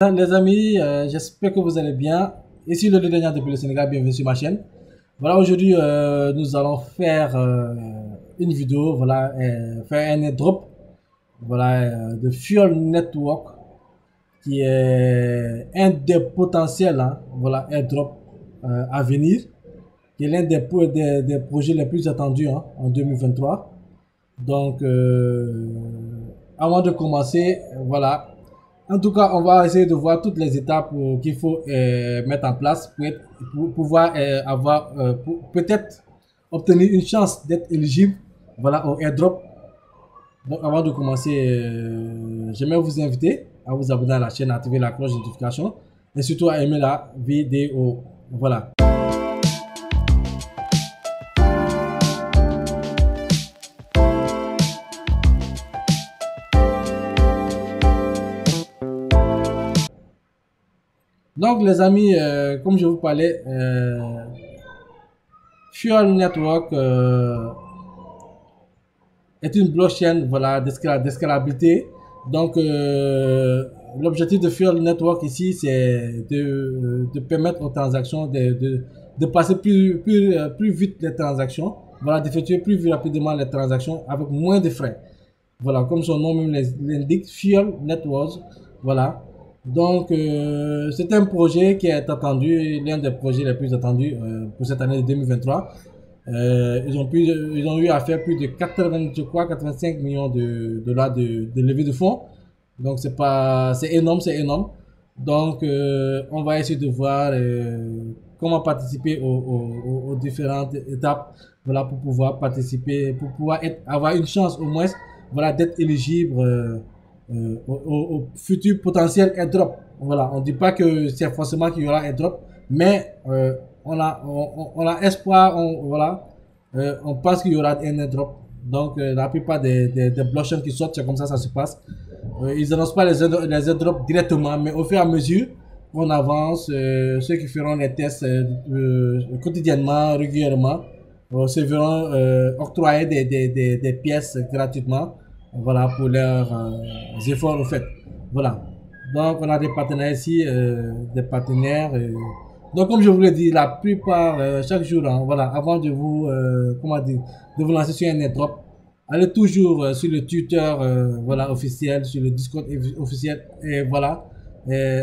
Les amis, j'espère que vous allez bien. Ici le Lédénian depuis le Sénégal, bienvenue sur ma chaîne. Voilà, aujourd'hui nous allons faire une vidéo, voilà, faire un airdrop, voilà, de Fuel Network, qui est un des potentiels, hein, voilà, airdrop à venir, qui est l'un des projets les plus attendus hein, en 2023. Donc, avant de commencer, voilà. En tout cas, on va essayer de voir toutes les étapes qu'il faut mettre en place pour pouvoir avoir, peut-être obtenir une chance d'être éligible, voilà, au airdrop. Donc, avant de commencer, j'aimerais vous inviter à vous abonner à la chaîne, à activer la cloche de notification et surtout à aimer la vidéo. Voilà. Donc, les amis, comme je vous parlais, Fuel Network est une blockchain voilà, d'escalabilité. Donc, l'objectif de Fuel Network ici, c'est de permettre aux transactions de passer plus vite les transactions, voilà, d'effectuer plus rapidement les transactions avec moins de frais. Voilà, comme son nom même l'indique, Fuel Networks. Voilà. Donc, c'est un projet qui est attendu, l'un des projets les plus attendus pour cette année 2023. Ils ont eu à faire plus de 80, je crois, 85 millions de dollars de levée de fonds. Donc, c'est énorme, c'est énorme. Donc, on va essayer de voir comment participer aux différentes étapes, voilà, pour pouvoir participer, pour pouvoir avoir une chance au moins, voilà, d'être éligible au futur potentiel airdrop. Voilà, on ne dit pas que c'est forcément qu'il y aura airdrop, mais on a espoir, voilà, on pense qu'il y aura un airdrop. Donc, la plupart des blockchains qui sortent, c'est comme ça se passe. Ils n'annoncent pas les airdrops directement, mais au fur et à mesure qu'on avance, ceux qui feront les tests quotidiennement, régulièrement, se verront octroyer des pièces gratuitement, voilà, pour leurs efforts au fait. Voilà. Donc, on a des partenaires ici, des partenaires. Donc, comme je vous l'ai dit, la plupart, chaque jour, hein, voilà, avant de vous, comment dire, de vous lancer sur un airdrop, allez toujours sur le Twitter, voilà, officiel, sur le Discord officiel, et voilà. Et,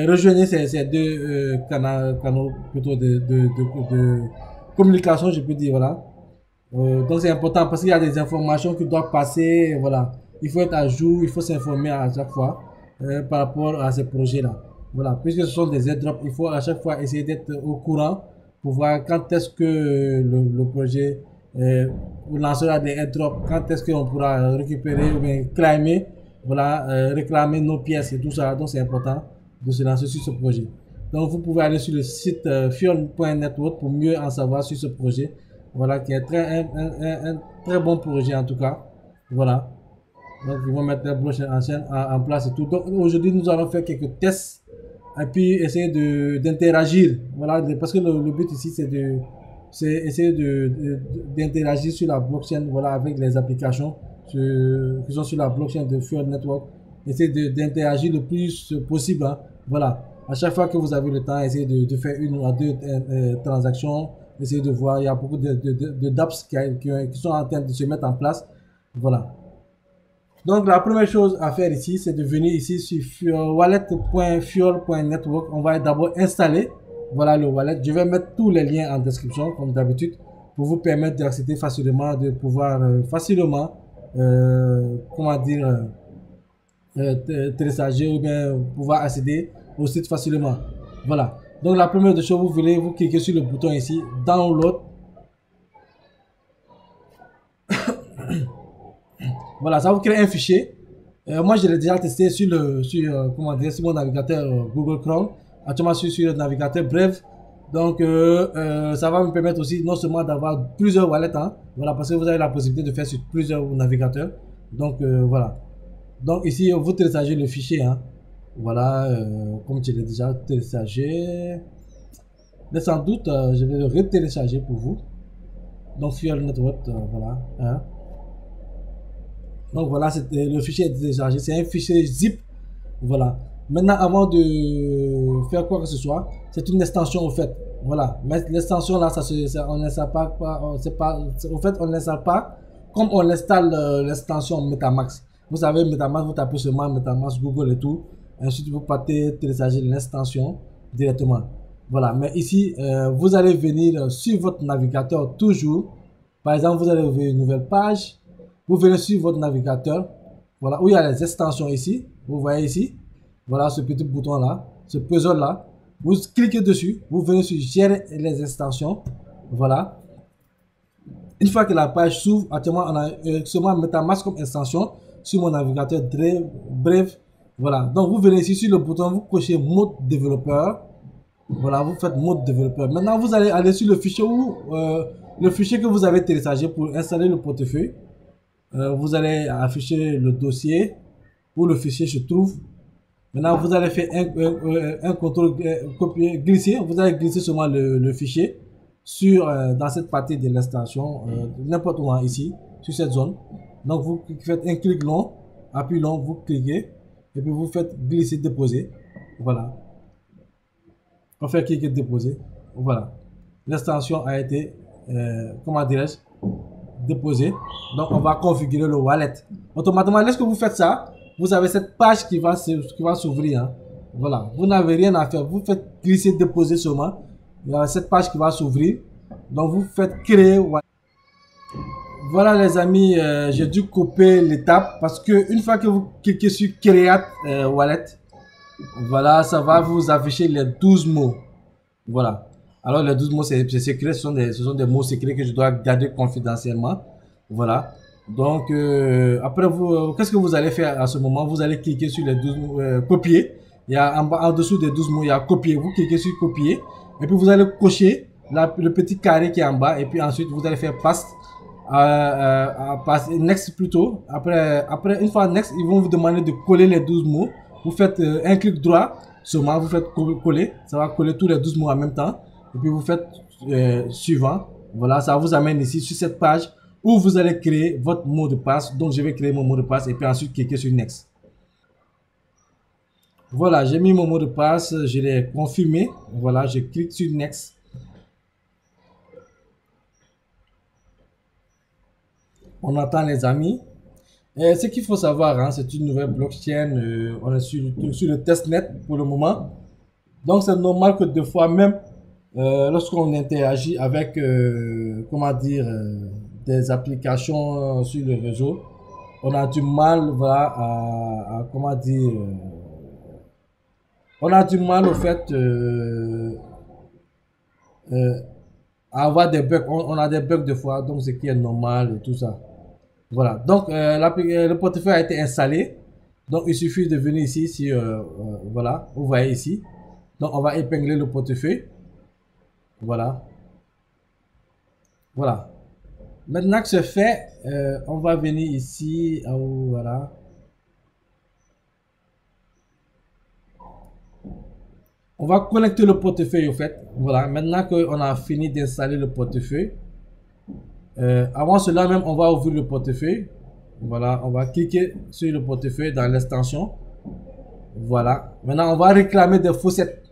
rejoignez ces deux canaux plutôt de communication, je peux dire, voilà. Donc c'est important parce qu'il y a des informations qui doivent passer, voilà. Il faut être à jour, il faut s'informer à chaque fois par rapport à ces projets-là. Voilà, puisque ce sont des airdrops, il faut à chaque fois essayer d'être au courant pour voir quand est-ce que le projet lancera des airdrops, quand est-ce qu'on pourra récupérer ou bien claimer, voilà, réclamer nos pièces et tout ça. Donc c'est important de se lancer sur ce projet. Donc vous pouvez aller sur le site fuel.network pour mieux en savoir sur ce projet. Voilà, qui est un très bon projet en tout cas. Voilà. Donc ils vont mettre la blockchain en place et tout. Donc aujourd'hui nous allons faire quelques tests et puis essayer d'interagir. Voilà, parce que le but ici c'est essayer d'interagir sur la blockchain, voilà, avec les applications qui sont sur la blockchain de Fuel Network. Essayer d'interagir le plus possible, hein. Voilà. À chaque fois que vous avez le temps, essayez de faire une ou deux transactions. Essayez de voir, il y a beaucoup de dApps qui sont en train de se mettre en place. Voilà. Donc la première chose à faire ici, c'est de venir ici sur wallet.fuel.network. On va d'abord installer, voilà, le wallet. Je vais mettre tous les liens en description comme d'habitude pour vous permettre d'accéder facilement, de pouvoir facilement, comment dire, télécharger ou bien pouvoir accéder au site facilement. Voilà. Donc la première des choses, vous cliquez sur le bouton ici, download. Voilà, ça vous crée un fichier. Moi, je l'ai déjà testé comment dire, sur mon navigateur Google Chrome. Actuellement, je suis sur le navigateur Brave. Donc, ça va me permettre aussi non seulement d'avoir plusieurs wallets, hein, voilà, parce que vous avez la possibilité de faire sur plusieurs navigateurs. Donc, voilà. Donc, ici, vous téléchargez le fichier. Hein. Voilà, comme je l'ai déjà téléchargé. Mais sans doute, je vais le retélécharger pour vous. Donc, Fuel Network, voilà. Hein. Donc voilà, le fichier est téléchargé. C'est un fichier zip. Voilà. Maintenant, avant de faire quoi que ce soit, c'est une extension au fait. Voilà. Mais l'extension là, on n'installe au fait, on n'installe pas comme on installe l'extension MetaMask. Vous savez, MetaMask, vous tapez seulement MetaMask, Google et tout. Ensuite, vous partez télécharger l'extension directement. Voilà. Mais ici, vous allez venir sur votre navigateur toujours. Par exemple, vous allez ouvrir une nouvelle page. Vous venez sur votre navigateur. Voilà, où il y a les extensions ici. Vous voyez ici. Voilà ce petit bouton là, ce puzzle là. Vous cliquez dessus, vous venez sur gérer les extensions. Voilà. Une fois que la page s'ouvre, actuellement on a seulement MetaMask comme extension sur mon navigateur Brave. Voilà. Donc vous venez ici sur le bouton, vous cochez mode développeur. Voilà, vous faites mode développeur. Maintenant vous allez aller sur le fichier le fichier que vous avez téléchargé pour installer le portefeuille. Vous allez afficher le dossier où le fichier se trouve. Maintenant, vous allez faire un contrôle copier, glisser. Vous allez glisser seulement le fichier dans cette partie de l'extension, n'importe où ici, sur cette zone. Donc, vous faites un clic long, appui long, vous cliquez, et puis vous faites glisser, déposer. Voilà. On fait cliquer, déposer. Voilà. L'extension a été, comment dirais-je, déposée. Donc, on va configurer le wallet. Automatiquement, lorsque vous faites ça, vous avez cette page qui va s'ouvrir. Hein. Voilà, vous n'avez rien à faire. Vous faites glisser, déposer seulement. Il y a cette page qui va s'ouvrir. Donc, vous faites créer. Voilà, les amis, j'ai dû couper l'étape parce que une fois que vous cliquez sur Create Wallet, voilà, ça va vous afficher les 12 mots. Voilà. Alors, les 12 mots, c'est secret. Ce sont des mots secrets que je dois garder confidentiellement. Voilà. Donc, après, qu'est-ce que vous allez faire à ce moment? Vous allez cliquer sur les 12 mots, copier. Il y a en dessous des 12 mots, il y a copier. Vous cliquez sur copier. Et puis, vous allez cocher le petit carré qui est en bas. Et puis, ensuite, vous allez faire paste. Next plutôt. Après, une fois next, ils vont vous demander de coller les 12 mots. Vous faites un clic droit. Seulement, vous faites coller. Ça va coller tous les 12 mots en même temps. Et puis, vous faites suivant. Voilà, ça vous amène ici sur cette page où vous allez créer votre mot de passe. Donc, je vais créer mon mot de passe et puis ensuite cliquer sur Next. Voilà, j'ai mis mon mot de passe, je l'ai confirmé. Voilà, je clique sur Next. On attend les amis. Et ce qu'il faut savoir, hein, c'est une nouvelle blockchain. On est sur le testnet pour le moment. Donc, c'est normal que des fois, même lorsqu'on interagit avec, comment dire, des applications sur le réseau, on a du mal, voilà, comment dire, on a du mal au fait à avoir des bugs. On a des bugs des fois, donc ce qui est normal et tout ça. Voilà, donc le portefeuille a été installé. Donc il suffit de venir ici, voilà, vous voyez ici. Donc on va épingler le portefeuille. Voilà. Voilà. Maintenant que c'est fait, on va venir ici. Voilà. On va connecter le portefeuille au fait. Voilà. Maintenant qu'on a fini d'installer le portefeuille. Avant cela même, on va ouvrir le portefeuille. Voilà. On va cliquer sur le portefeuille dans l'extension. Voilà. Maintenant, on va réclamer des faussettes.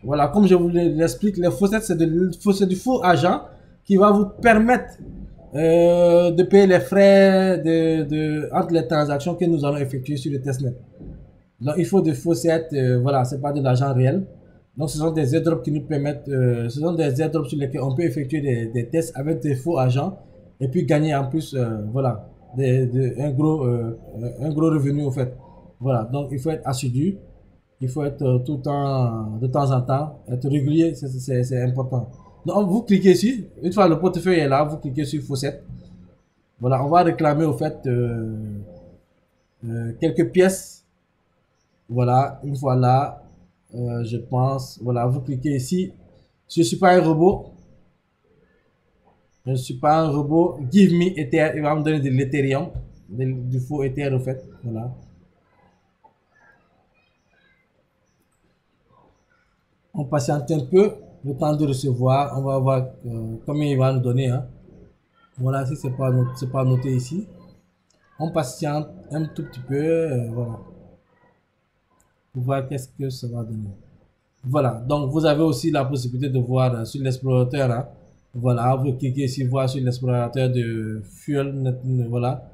Voilà. Comme je vous l'explique, les faussettes, c'est du faux argent qui va vous permettre de payer les frais entre les transactions que nous allons effectuer sur le testnet. Donc, il faut des faussettes, voilà, c'est pas de l'argent réel. Donc, ce sont des airdrops qui nous permettent, ce sont des airdrops sur lesquels on peut effectuer des tests avec des faux agents et puis gagner en plus, voilà, un gros revenu au fait. Voilà, donc il faut être assidu, il faut être tout le temps, de temps en temps, être régulier, c'est important. Donc, vous cliquez ici, une fois le portefeuille est là, vous cliquez sur faussettes. Voilà, on va réclamer au fait quelques pièces. Voilà, une fois là, je pense, voilà, vous cliquez ici. Je ne suis pas un robot. Je ne suis pas un robot. Give me Ether. Il va me donner de l'Ethereum, du faux Ether au fait. Voilà. On patiente un peu, le temps de recevoir. On va voir combien il va nous donner. Hein. Voilà, si c'est pas noté ici. On patiente un tout petit peu. Voilà. pour voir qu'est-ce que ça va donner. Voilà, donc vous avez aussi la possibilité de voir sur l'explorateur, hein. Voilà, vous cliquez ici, voir sur l'explorateur de Fuel, voilà,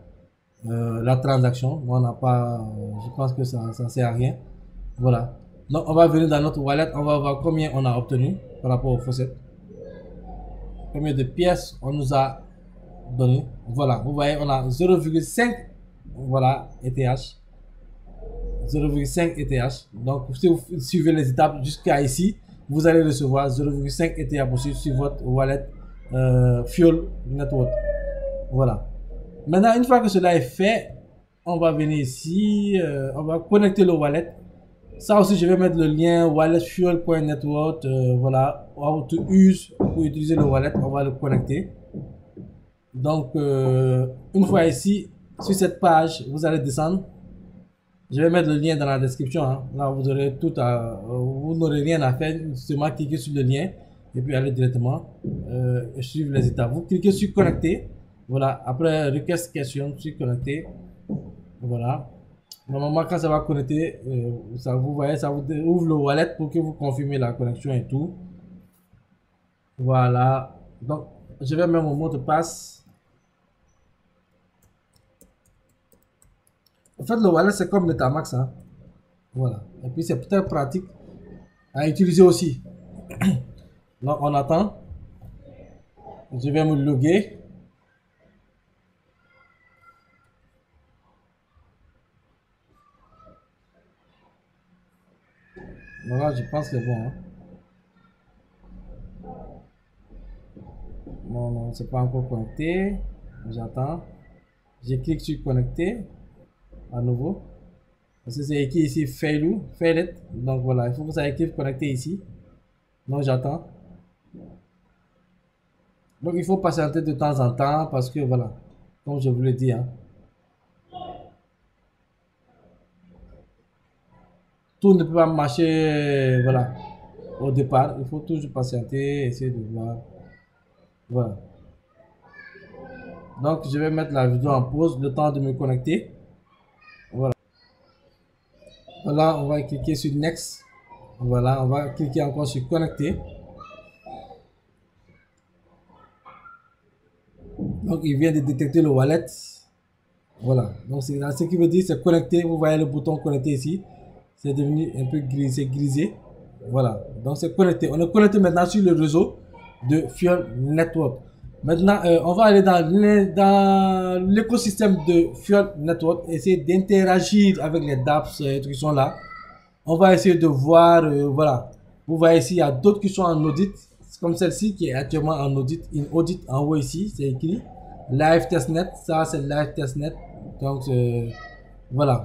la transaction. On n'a pas, je pense que ça sert à rien. Voilà. Donc on va venir dans notre wallet, on va voir combien on a obtenu par rapport au faucet. Combien de pièces on nous a donné. Voilà, vous voyez, on a 0,5, voilà, ETH. 0,5 ETH. Donc, si vous suivez les étapes jusqu'à ici, vous allez recevoir 0,5 ETH aussi sur votre wallet Fuel Network. Voilà. Maintenant, une fois que cela est fait, on va venir ici, on va connecter le wallet. Ça aussi, je vais mettre le lien walletfuel.network. Voilà, how to use pour utiliser le wallet, on va le connecter. Donc, une fois ici, sur cette page, vous allez descendre. Je vais mettre le lien dans la description, hein. Là, vous aurez tout à, vous n'aurez rien à faire, seulement cliquer sur le lien et puis aller directement suivre les étapes. Vous cliquez sur connecter. Voilà. Après request question, sur connecter. Voilà. Normalement, quand ça va connecter, ça, vous voyez, ça vous ouvre le wallet pour que vous confirmez la connexion et tout. Voilà. Donc, je vais mettre mon mot de passe. En fait, le wallet, c'est comme Metamax, hein. Voilà. Et puis, c'est peut-être pratique à utiliser aussi. Donc, on attend. Je vais me loguer. Voilà, je pense que c'est bon, hein. Non, non, c'est pas encore connecté. J'attends. Je clique sur connecter à nouveau. Parce que c'est écrit ici failed. Donc voilà, il faut que ça écrive connecté ici. Donc j'attends. Donc il faut patienter de temps en temps parce que voilà, comme je vous l'ai dit, hein, tout ne peut pas marcher, voilà, au départ. Il faut toujours patienter, essayer de voir. Voilà. Donc je vais mettre la vidéo en pause, le temps de me connecter. Voilà. Voilà, on va cliquer sur Next. Voilà, on va cliquer encore sur Connecter. Donc, il vient de détecter le wallet. Voilà. Donc, c'est ce qui veut dire c'est connecté. Vous voyez le bouton connecter ici. C'est devenu un peu grisé. Voilà. Donc, c'est connecté. On est connecté maintenant sur le réseau de Fuel Network. Maintenant, on va aller dans l'écosystème de Fuel Network, essayer d'interagir avec les dApps qui sont là. On va essayer de voir, voilà. Vous voyez ici, il y a d'autres qui sont en audit, comme celle-ci qui est actuellement en audit, en haut ici, c'est écrit Live Testnet. Ça, c'est Live Testnet. Donc, voilà.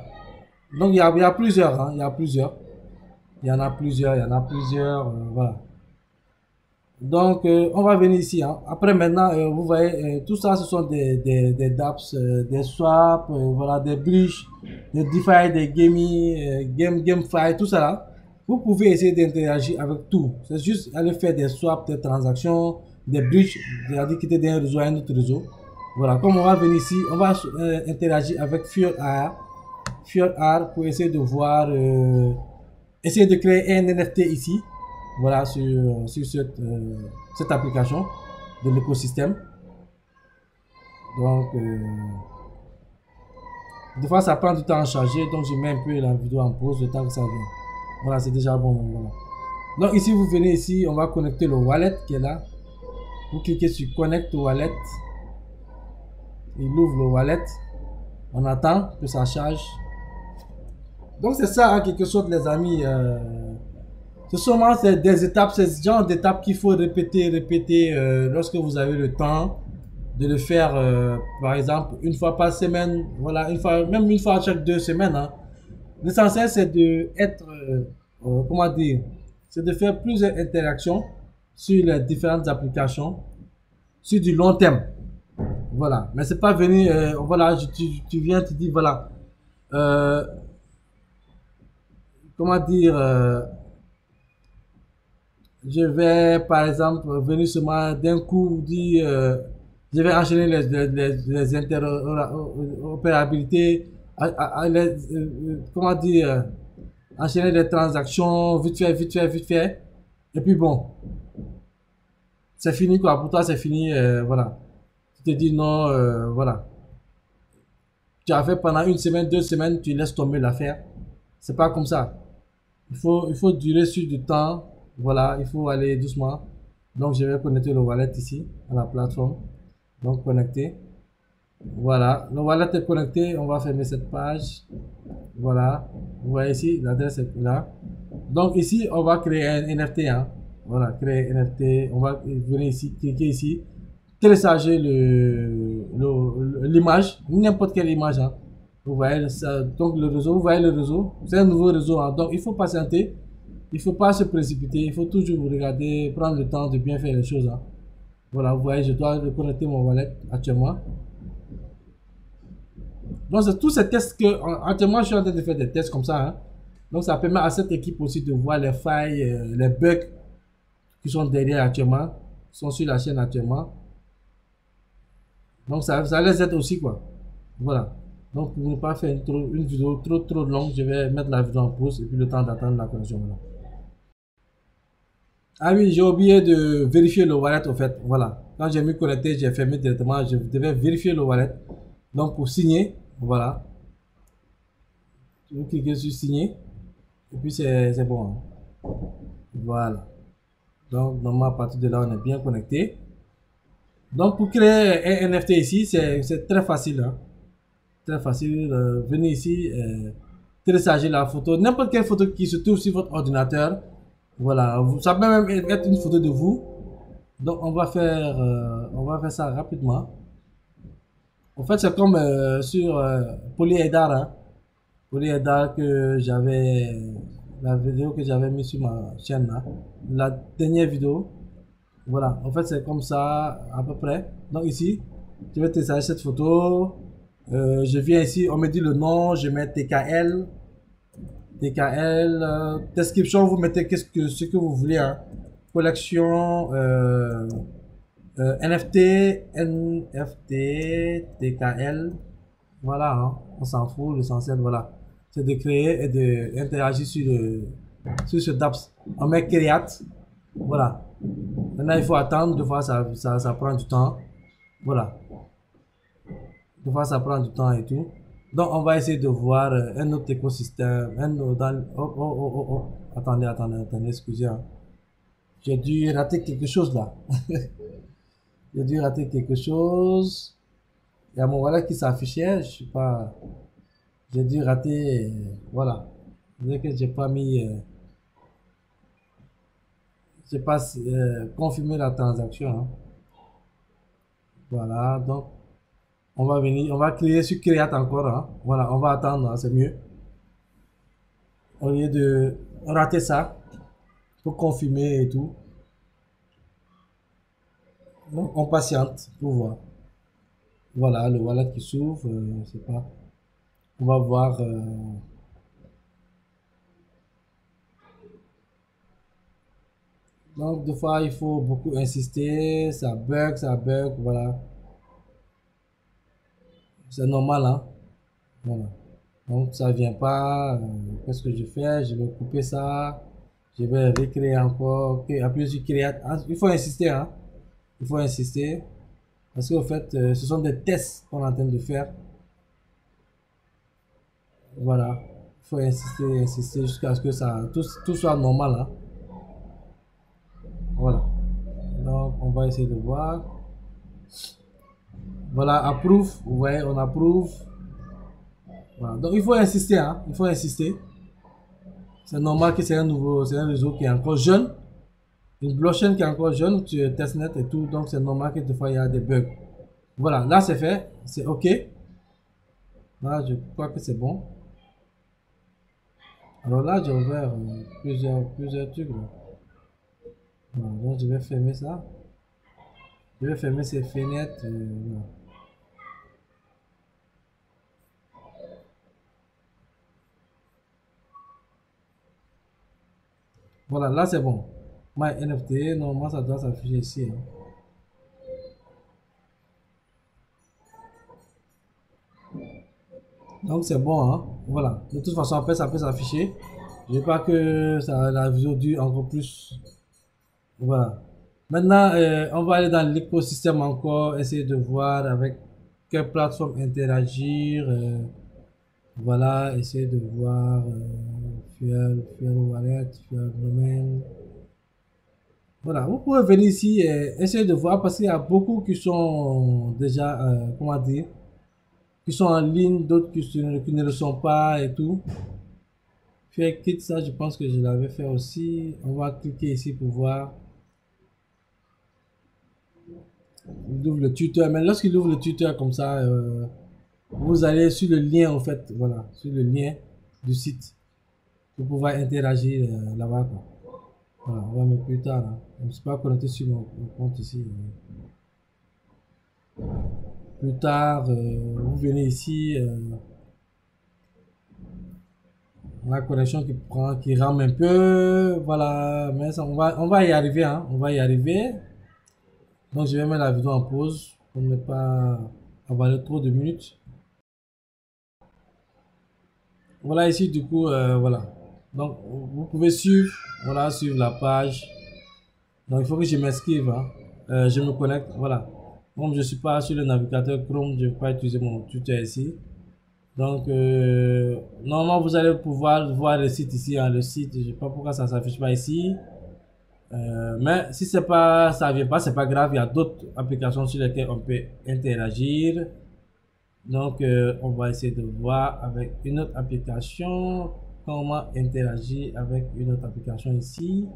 Donc, il y a plusieurs, hein, il y en a plusieurs, voilà. Donc, on va venir ici, hein. Après, maintenant, vous voyez, tout ça, ce sont des dApps, des swaps, voilà, des bridges, des DeFi, des GameFi, tout ça là. Vous pouvez essayer d'interagir avec tout. C'est juste aller faire des swaps, des transactions, des bridges, c'est-à-dire quitter d'un réseau à un autre réseau. Voilà, comme on va venir ici, on va interagir avec FuelR pour essayer de voir, essayer de créer un NFT ici. Voilà, sur cette application de l'écosystème. Donc, des fois, ça prend du temps à charger. Donc, je mets un peu la vidéo en pause le temps que ça vient. Voilà, c'est déjà bon. Voilà. Donc, ici, vous venez ici, on va connecter le wallet qui est là. Vous cliquez sur Connect Wallet. Il ouvre le wallet. On attend que ça charge. Donc, c'est ça, en quelque sorte, les amis. Ce sont des étapes, c'est ce genre d'étapes qu'il faut répéter lorsque vous avez le temps de le faire, par exemple, une fois par semaine, voilà, même une fois chaque 2 semaines, hein. L'essentiel, c'est de être, comment dire, c'est de faire plusieurs interactions sur les différentes applications, sur du long terme. Voilà, mais c'est pas venir, voilà, tu viens, tu dis, voilà, comment dire, je vais par exemple venir seulement d'un coup dire je vais enchaîner les interopérabilités, comment dire, enchaîner des transactions, vite fait, vite fait, vite fait. Et puis bon, c'est fini quoi. Pour toi, c'est fini. Voilà. Tu te dis non, voilà. Tu as fait pendant une semaine, 2 semaines, tu laisses tomber l'affaire. C'est pas comme ça. Il faut durer sur du temps. Voilà, il faut aller doucement. Donc, je vais connecter le wallet ici, à la plateforme. Donc, connecter. Voilà, le wallet est connecté. On va fermer cette page. Voilà. Vous voyez ici, l'adresse est là. Donc, ici, on va créer un NFT. Hein. Voilà, créer un NFT. On va venir ici, cliquer ici, télécharger l'image, n'importe quelle image. Hein. Vous voyez ça, donc le réseau, vous voyez le réseau, c'est un nouveau réseau. Hein. Donc, il faut patienter. Il ne faut pas se précipiter. Il faut toujours regarder, prendre le temps de bien faire les choses. Hein. Voilà, vous voyez, je dois reconnecter mon wallet actuellement. Donc, c'est tous ces tests que, actuellement, je suis en train de faire des tests comme ça. Hein. Donc, ça permet à cette équipe aussi de voir les failles, les bugs qui sont derrière actuellement, qui sont sur la chaîne actuellement. Donc, ça les aide aussi, quoi. Voilà. Donc, pour ne pas faire une vidéo trop longue, je vais mettre la vidéo en pause et puis le temps d'attendre la connexion. Voilà. Ah oui, j'ai oublié de vérifier le wallet, au fait. Voilà. Quand j'ai mis connecté, j'ai fermé directement. Je devais vérifier le wallet. Donc, pour signer, voilà. Vous cliquez sur signer. Et puis, c'est bon. Hein. Voilà. Donc, normalement, à partir de là, on est bien connecté. Donc, pour créer un NFT ici, c'est très facile. Hein. Très facile. Venez ici, télécharger la photo. N'importe quelle photo qui se trouve sur votre ordinateur. Voilà. Ça peut même être une photo de vous. Donc, on va faire ça rapidement. En fait, c'est comme sur Polyedar. Hein. Polyedar que j'avais. La vidéo que j'avais mis sur ma chaîne là. La dernière vidéo. Voilà, en fait c'est comme ça à peu près. Donc ici, je vais télécharger cette photo. Je viens ici, on me dit le nom, je mets TKL. TKL, description, vous mettez ce que vous voulez. Hein. Collection, NFT, NFT, TKL. Voilà, hein, on s'en fout, l'essentiel, voilà. C'est de créer et d'interagir sur ce DApps. On met Create. Voilà. Maintenant, il faut attendre. Des fois, ça prend du temps. Voilà. Des fois, ça prend du temps et tout. Donc, on va essayer de voir un autre écosystème. Un autre oh, oh, oh, oh, oh. Attendez, attendez, attendez, excusez. Hein. J'ai dû rater quelque chose là. J'ai dû rater quelque chose. Il y a mon wallet qui s'affichait. Je sais pas. J'ai dû rater. Voilà. C'est que j'ai pas mis. J'ai pas confirmé la transaction. Hein. Voilà. Donc, on va venir, on va créer sur Create encore. Hein. Voilà, on va attendre, hein, c'est mieux. Au lieu de rater ça, pour confirmer et tout. Donc, on patiente pour voir. Voilà, le wallet qui s'ouvre, c'est pas. On va voir. Donc, des fois, il faut beaucoup insister. Ça bug, voilà. C'est normal, hein. Voilà. Donc, ça vient pas. Qu'est-ce que je fais? Je vais couper ça. Je vais recréer encore. Ok, appuyer sur Create. Ah, il faut insister, hein. Il faut insister. Parce qu'en fait, ce sont des tests qu'on est en train de faire. Voilà. Il faut insister, insister jusqu'à ce que tout soit normal. Hein. Voilà. Donc, on va essayer de voir. Voilà, approve. Vous voyez, on approuve. Voilà. Donc, il faut insister. Hein. Il faut insister. C'est normal que c'est un réseau qui est encore jeune. Une blockchain qui est encore jeune, tu es testnet et tout. Donc, c'est normal que des fois, il y a des bugs. Voilà, là, c'est fait. C'est OK. Là, je crois que c'est bon. Alors là, j'ai ouvert plusieurs trucs. Là. Voilà, donc, je vais fermer ça. Je vais fermer ces fenêtres. Voilà. Voilà, là, c'est bon. My NFT, normalement, ça doit s'afficher ici. Hein. Donc, c'est bon. Hein. Voilà. De toute façon, après, ça peut s'afficher. Je veux pas que ça, la vidéo dure encore plus. Voilà. Maintenant, on va aller dans l'écosystème encore, essayer de voir avec quelle plateforme interagir. Voilà, essayer de voir Fuel Wallet, Fuel Domain. Voilà, vous pouvez venir ici et essayer de voir parce qu'il y a beaucoup qui sont déjà, comment dire, qui sont en ligne, d'autres qui ne le sont pas et tout. Faire quitte ça, je pense que je l'avais fait aussi. On va cliquer ici pour voir. Il ouvre le tuteur, mais lorsqu'il ouvre le tuteur comme ça, vous allez sur le lien en fait, voilà, sur le lien du site pour pouvoir interagir là-bas. Voilà, on va mettre plus tard. Hein. Je ne suis pas connecté sur mon compte ici. Plus tard, vous venez ici. La connexion qui prend, qui rame un peu. Voilà, mais ça, on va y arriver. Hein, on va y arriver. Donc, je vais mettre la vidéo en pause pour ne pas avoir trop de minutes. Voilà ici, du coup, voilà. Donc, vous pouvez suivre, voilà, suivre la page. Donc, il faut que je m'inscrive. Hein. Je me connecte, voilà. Comme je ne suis pas sur le navigateur Chrome, je ne vais pas utiliser mon tuteur ici. Donc, normalement, vous allez pouvoir voir le site ici. Hein, le site, je ne sais pas pourquoi ça ne s'affiche pas ici. Mais si c'est pas, ça vient pas, c'est pas grave. Il y a d'autres applications sur lesquelles on peut interagir. Donc, on va essayer de voir avec une autre application comment interagir avec une autre application ici.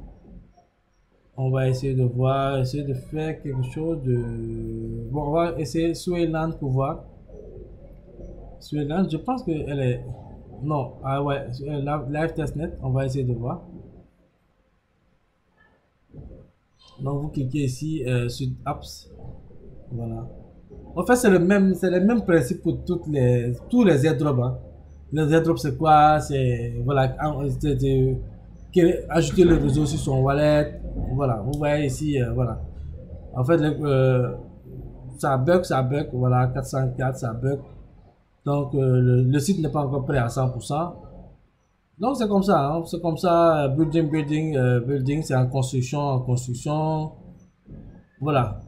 On va essayer de voir, essayer de faire quelque chose de... Bon, on va essayer Swayland pour voir. Swayland, je pense qu'elle est... Non, ah ouais, Live Testnet, on va essayer de voir. Donc, vous cliquez ici sur Apps. Voilà. En fait, c'est le même principe pour tous les airdrops. Hein. Les airdrops, c'est quoi? C'est, voilà, ajouter le réseau sur son wallet. Voilà, vous voyez ici, voilà. En fait, ça bug, voilà, 404, ça bug. Donc, le site n'est pas encore prêt à 100%. Donc, c'est comme ça, hein. C'est comme ça, building, c'est en construction. Voilà.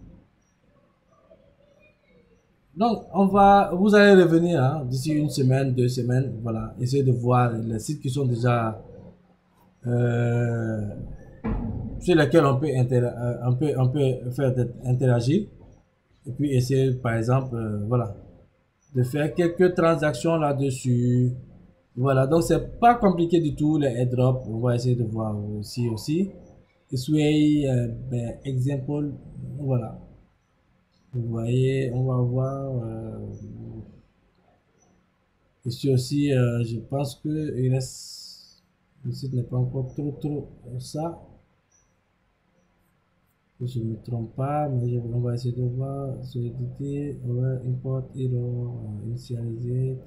Donc, vous allez revenir hein, d'ici une semaine, 2 semaines, voilà, essayer de voir les sites qui sont déjà euh, sur lesquels on peut faire interagir, et puis essayer, par exemple, voilà, de faire quelques transactions là-dessus. Voilà, donc c'est pas compliqué du tout, les airdrops, on va essayer de voir aussi. Et Sway, example, voilà. Vous voyez, on va voir. Ici aussi, je pense que le site n'est pas encore trop ça. Je ne me trompe pas, mais on va essayer de voir. Solidité, import, hero, initialiser,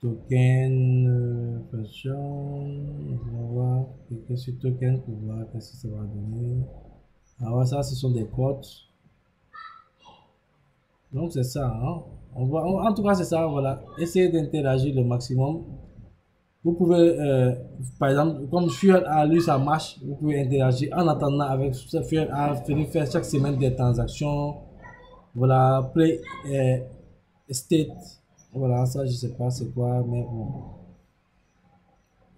token, version. On va voir quelques sur token pour voir qu'est-ce que ça va donner. Alors, ça, ce sont des codes. Donc c'est ça, hein. En tout cas c'est ça, voilà. Essayez d'interagir le maximum. Vous pouvez, par exemple, comme Fuel A, lui ça marche, vous pouvez interagir en attendant avec Fuel A, venir faire chaque semaine des transactions. Voilà, Play State. Voilà, ça je sais pas c'est quoi, mais bon.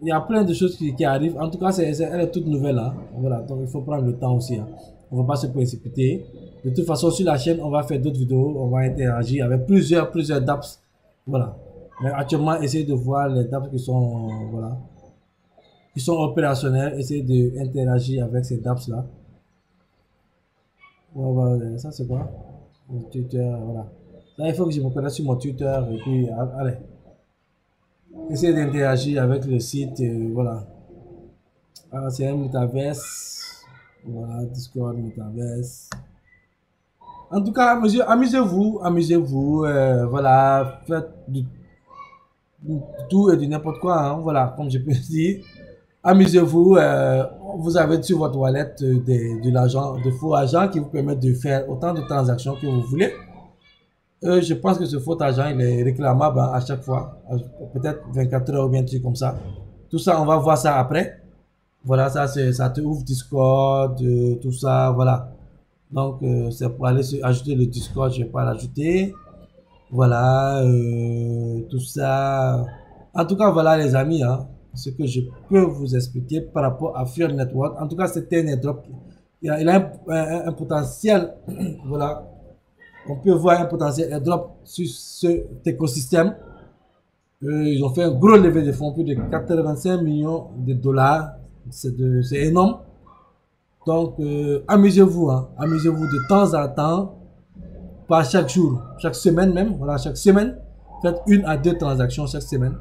Il y a plein de choses qui arrivent. En tout cas, elle est toute nouvelle. Hein. Voilà, donc il faut prendre le temps aussi. Hein. On ne va pas se précipiter. De toute façon, sur la chaîne, on va faire d'autres vidéos. On va interagir avec plusieurs dApps. Voilà. Mais actuellement, essayez de voir les dApps qui sont, voilà, qui sont opérationnels. Essayez d'interagir avec ces dApps là. Voilà, ça c'est quoi? Le tuteur, voilà. Là, il faut que je me connecte sur mon tuteur. Et puis, allez. Essayez d'interagir avec le site. Voilà. Ah, c'est un metaverse. Voilà, Discord, metaverse. En tout cas, amusez-vous. Voilà, faites du tout et du n'importe quoi. Hein, voilà, comme je peux dire. Amusez-vous. Vous avez sur votre wallet de l'argent, de faux argent qui vous permettent de faire autant de transactions que vous voulez. Je pense que ce faux argent, il est réclamable hein, à chaque fois. Peut-être 24 heures ou bien un truc comme ça. Tout ça, on va voir ça après. Voilà, ça, ça te ouvre Discord, tout ça, voilà. Donc, c'est pour aller ajouter le Discord, je vais pas l'ajouter. Voilà, tout ça. En tout cas, voilà les amis, hein, ce que je peux vous expliquer par rapport à Fear Network. En tout cas, c'était un airdrop. Il a un potentiel, voilà. On peut voir un potentiel airdrop sur cet écosystème. Ils ont fait un gros levée de fonds, plus de 85 millions de dollars. C'est énorme. Donc, amusez-vous, hein. Amusez-vous de temps en temps, pas chaque jour, chaque semaine même. Voilà, chaque semaine, faites 1 à 2 transactions chaque semaine.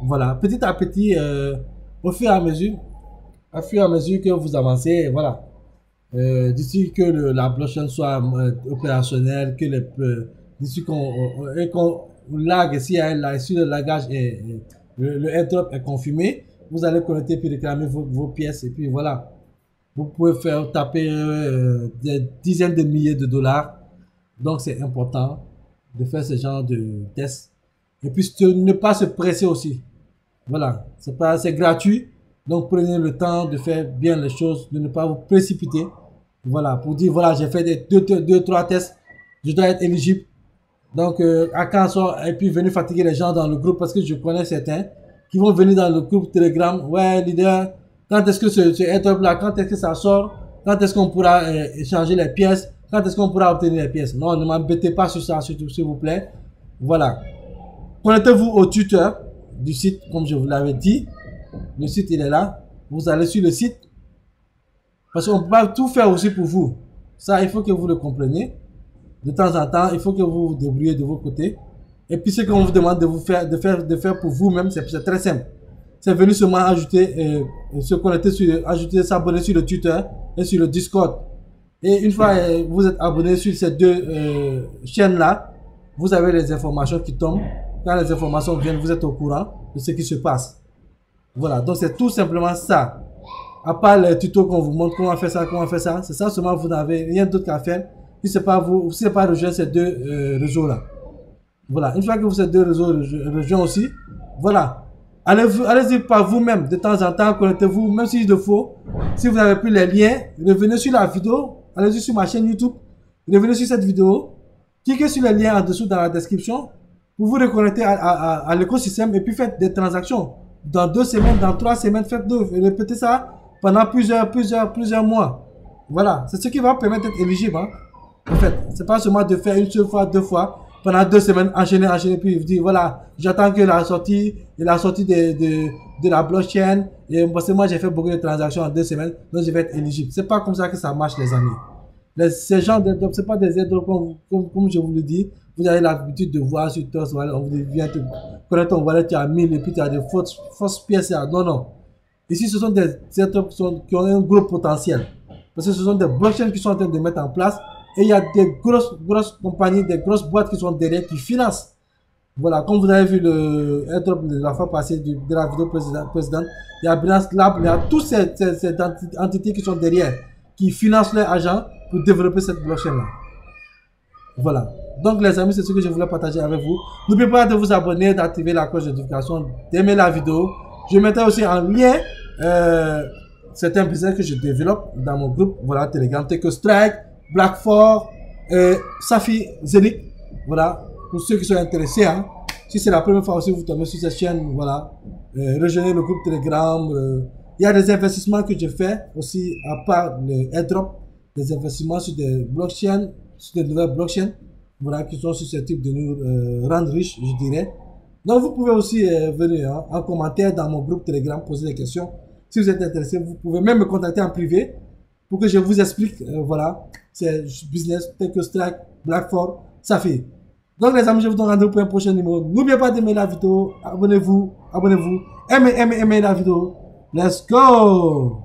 Voilà, petit à petit, au fur et à mesure que vous avancez, voilà. D'ici que la blockchain soit opérationnelle, que d'ici qu'on lag, si le lagage le airdrop est confirmé, vous allez connecter puis réclamer vos pièces et puis voilà. Vous pouvez faire taper des dizaines de milliers de dollars. Donc c'est important de faire ce genre de tests. Et puis ne pas se presser aussi. Voilà, c'est gratuit. Donc prenez le temps de faire bien les choses, de ne pas vous précipiter. Voilà, pour dire voilà, j'ai fait des 2-3 tests, je dois être éligible. Donc à quand ça, et puis venir fatiguer les gens dans le groupe, parce que je connais certains qui vont venir dans le groupe Telegram. Ouais, leader, quand est-ce que ce airdrop là, quand est-ce que ça sort, quand est-ce qu'on pourra échanger les pièces, quand est-ce qu'on pourra obtenir les pièces. Non, ne m'embêtez pas sur ça, surtout s'il vous plaît. Voilà. Connectez-vous au tuteur du site, comme je vous l'avais dit. Le site, il est là. Vous allez sur le site. Parce qu'on ne peut pas tout faire aussi pour vous. Ça, il faut que vous le compreniez. De temps en temps, il faut que vous vous débrouillez de vos côtés. Et puis, ce qu'on vous demande de faire pour vous-même, c'est très simple. C'est venir seulement ajouter, se connecter s'abonner sur le tuteur et sur le Discord. Et une fois vous êtes abonné sur ces 2 chaînes-là, vous avez les informations qui tombent. Quand les informations viennent, vous êtes au courant de ce qui se passe. Voilà, donc c'est tout simplement ça. À part les tutos qu'on vous montre comment faire ça, c'est ça seulement, vous n'avez rien d'autre qu'à faire. Si c'est pas rejoindre ces 2 réseaux-là. Voilà, une fois que vous êtes 2 réseaux rejoints aussi, voilà. Allez-y par vous-même, de temps en temps, connectez-vous, même s'il le faut. Si vous n'avez plus les liens, revenez sur la vidéo, allez-y sur ma chaîne YouTube, revenez sur cette vidéo, cliquez sur les liens en dessous dans la description, pour vous reconnecter à l'écosystème et puis faites des transactions. Dans 2 semaines, dans 3 semaines, répétez ça pendant plusieurs mois. Voilà, c'est ce qui va permettre d'être éligible. Hein. En fait, c'est pas seulement de faire une seule fois, 2 fois, pendant 2 semaines, enchaîner, puis vous dire, voilà, j'attends que la sortie de la blockchain, et parce que moi j'ai fait beaucoup de transactions en 2 semaines, donc je vais être éligible. C'est pas comme ça que ça marche, les amis. Ces gens d'airdrop, c'est pas des airdrops comme je vous le dis. Vous avez l'habitude de voir sur Toast Wallet, on vous vient te connaître ton wallet, tu as 1000 et puis tu as des fausses pièces. Non, non. Ici, ce sont des airdrops qui ont un gros potentiel. Parce que ce sont des blockchains qui sont en train de mettre en place. Et il y a des grosses compagnies, des grosses boîtes qui sont derrière, qui financent. Voilà, comme vous avez vu le airdrop de la fois passée de la vidéo précédente, il y a Binance Lab, il y a toutes ces entités qui sont derrière, qui financent leurs agents pour développer cette blockchain-là. Voilà. Donc les amis, c'est ce que je voulais partager avec vous. N'oubliez pas de vous abonner, d'activer la cloche de notification, d'aimer la vidéo. Je mettrai aussi en lien certains business que je développe dans mon groupe, voilà, Telegram, tel que Strike, Black4, Safi, Zenith. Voilà, pour ceux qui sont intéressés. Hein. Si c'est la première fois aussi vous tombez sur cette chaîne, voilà, rejoignez le groupe Telegram. Il y a des investissements que je fais aussi, à part le airdrop, des investissements sur des blockchains, sur des nouvelles blockchains, voilà, qui sont susceptibles de nous rendre riches, je dirais. Donc vous pouvez aussi venir hein, en commentaire dans mon groupe Telegram, poser des questions. Si vous êtes intéressé, vous pouvez même me contacter en privé pour que je vous explique, voilà, c'est business, tel que Strike, Black4, Safi. Donc les amis, je vous donne rendez-vous pour un prochain numéro. N'oubliez pas d'aimer la vidéo, abonnez-vous, aimez la vidéo. Let's go!